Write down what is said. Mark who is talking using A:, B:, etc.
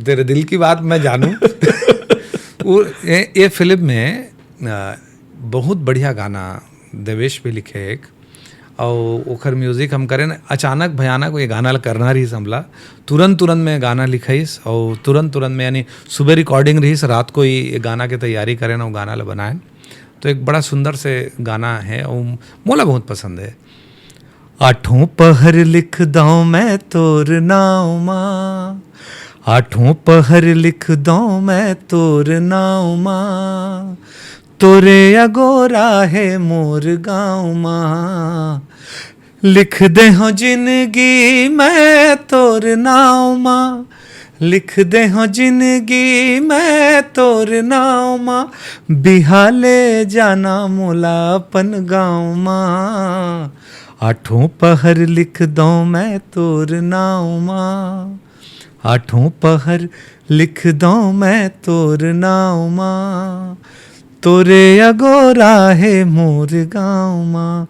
A: तेरे दिल की बात मैं जानूं। ये फिल्म में बहुत बढ़िया गाना देवेश भी लिखे एक, और ओखर म्यूजिक हम करें अचानक भयानक ये गाना करना रही हमला तुरंत में गाना लिखाइस, और तुरंत में यानी सुबह रिकॉर्डिंग रहीस, रात को ही गाना के तैयारी करें और गाना ला बनाएं। तो एक बड़ा सुंदर से गाना है और मोला बहुत पसंद है। आठों पहर लिख दऊं मैं तोर नाव माँ, आठों पहर लिख दऊं मैं तोर नाव माँ, तोरे अगोरा है मोर गाँव माँ, लिख दे हो जिंदगी मैं तोर नाव माँ, लिख दे हो जिंदगी मैं तोर नाव माँ, बिहाले जाना मोला अपन गाँव माँ, आठों पहर लिख दऊं मैं तोर नाव माँ, आठों पहर लिख दऊं मैं तोर नाव माँ, तोरे अगोरा है मोर गाँव माँ,